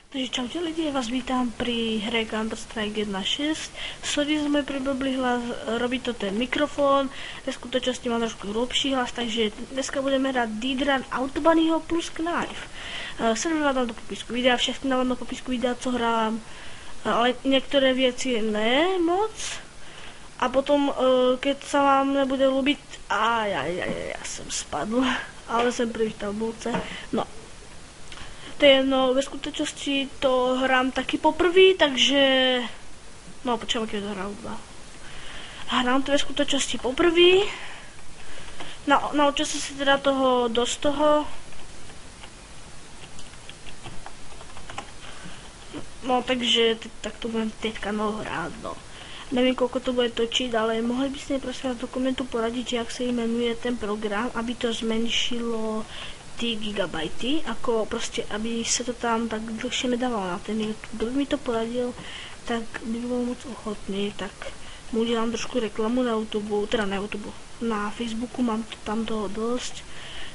Takže čaute lidi, ja vás vítam pri hre Counter-Strike 1.6. Sorry za môj preblblý hlas, robí to ten mikrofón, v skutočnosti mám trošku hlbší hlas, takže dneska budeme hrať Deedrun Autobunnyho plus Knife. Server dám do popisku videa, všechny dám do popisku videa, co hrám, ale niektoré věci ne moc. A potom, keď sa vám nebude ľúbiť, ja som spadl, ale som pri tabulce, no. To je jedno, ve skutečnosti to hrám taky poprvé, takže... No, počkám, keď to hrám dva. Hrám to ve skutečnosti poprvé. Naučil som si teda toho dosť toho. No, takže tak to budem teďka hrát, no. Nevím, koľko to bude točiť, ale mohli by ste mi prosím vás do komentu poradiť, jak sa jmenuje ten program, aby to zmenšilo ty gigabajty, ako prostě, aby se to tam tak dlhšie nedávalo na ten YouTube. Kdo by mi to poradil, tak by byl moc ochotný, tak mu udělám trošku reklamu na YouTube, teda na YouTube, na Facebooku mám tam toho dosť,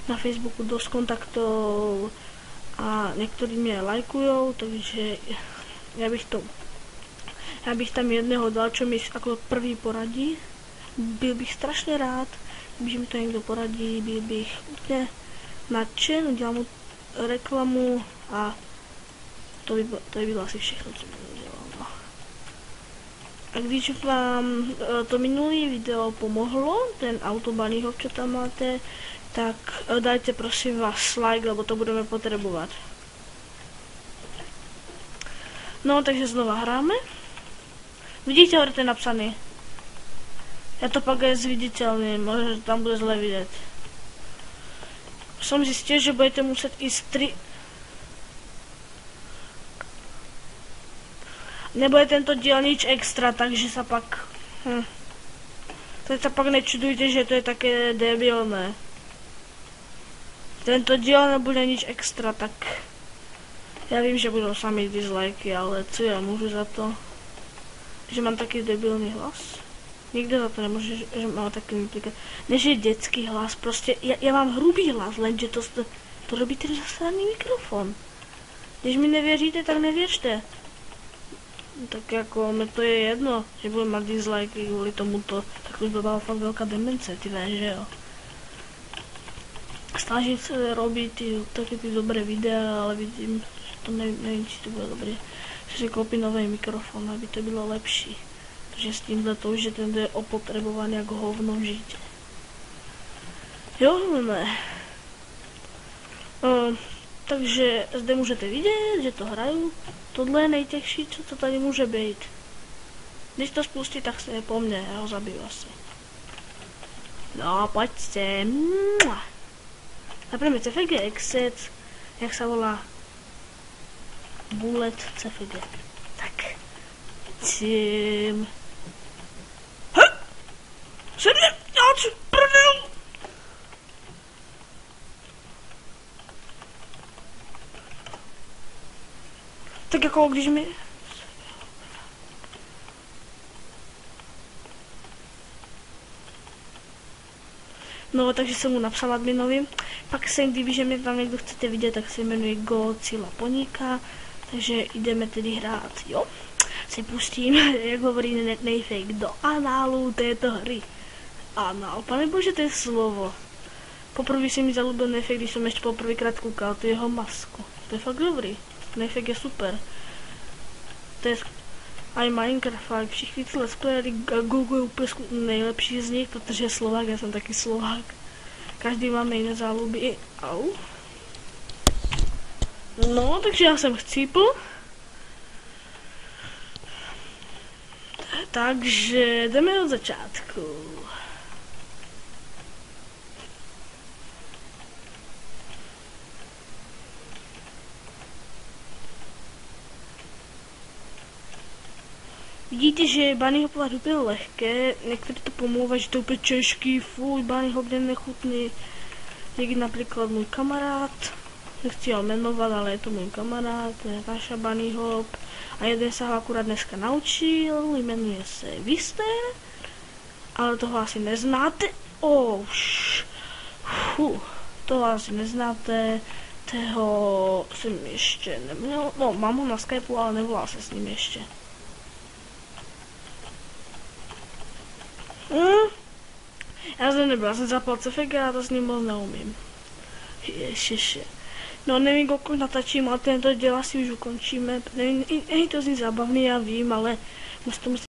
na Facebooku dosť kontaktov a niektorí mě lajkujou, takže já bych tam jedného dal, čo mi ako prvý poradí. Byl bych strašně rád, když mi to někdo poradí, byl bych úplně nadšen, udělám mu reklamu a to by bylo asi všechno, co bych udělal. No. A když vám to minulý video pomohlo, ten Autobunnyho, čo tam máte, tak dajte prosím vás like, lebo to budeme potřebovat. No, takže znova hráme. Vidíte, hore to je napsaný. Já to pak je zviditelný, možná tam bude zle vidět. Som zistil, že budete muset ísť nebude tento diel nič extra, takže sa pak... Teď sa pak nečudujte, že to je také debilné. Tento diel nebude nič extra, tak... Ja vím, že budou sami dislajky, ale co ja môžu za to? Že mám taký debilný hlas? Nikdo za to nemůže, že mám takový implikát. Než je dětský hlas, prostě, já mám hrubý hlas, lenže to robí ten zasraný mikrofon. Když mi nevěříte, tak nevěřte. Tak jako, mi to je jedno, že budu mít dislike kvůli tomuto, tak už by byla fakt velká demence, ty víš, že jo. Snažím se robit taky ty dobré videa, ale vidím, že to nevím, či to bude dobré. Že si koupím nový mikrofon, aby to bylo lepší. Protože s tímhle to už je ten je opotřebovaný jako hovno v žitě. Jo, ne. Takže zde můžete vidět, že to hraju. Tohle je nejtěžší, co to tady může být. Když to spustí, tak se je po mně, já ho zabiju asi. No, pojďte. Například CFG Exit, jak se volá? Bullet CFG. Tak. Tím... Tak jako když mi... No, takže jsem mu napsal adminovi. Pak se jim líbí, že mě tam někdo chcete vidět, tak se jmenuje Godzilla Poníka. Takže jdeme tedy hrát, jo? Si pustím, jak hovorí Nejfake, do análu této hry. Anál, panebože, to je slovo. Poprvé si mi zalúbil Nejfake, když jsem ještě poprvýkrát koukal tu jeho masku. To je fakt dobrý. Nejfake je super. To je i Minecraft, všichni ty let's playery Google je úplně nejlepší z nich, protože je Slovák, já jsem taky Slovák. Každý máme jiné záluby. Au. No, takže já jsem chcípl. Takže jdeme od začátku. Vidíte, že Bunny hopovat úplně lehké, někteří to pomlouvají, že to je úplně těžký, fuj, Bunny hop je nechutný. Někdy například můj kamarád, nechci ho jmenovat, ale je to můj kamarád, je Vaša Bunny hop. A jeden se ho akurát dneska naučil, jmenuje se Viste, ale toho asi neznáte. Toho asi neznáte, Toho jsem ještě neměl, no mám ho na Skypeu, ale nevolal se s ním ještě. Já jsem nebyl, já jsem zapal CFG a to s ním moc neumím. Ježiši. No nevím, kolik natačím, ale tento děl asi už ukončíme. Není to z ní zábavný, já vím, ale musím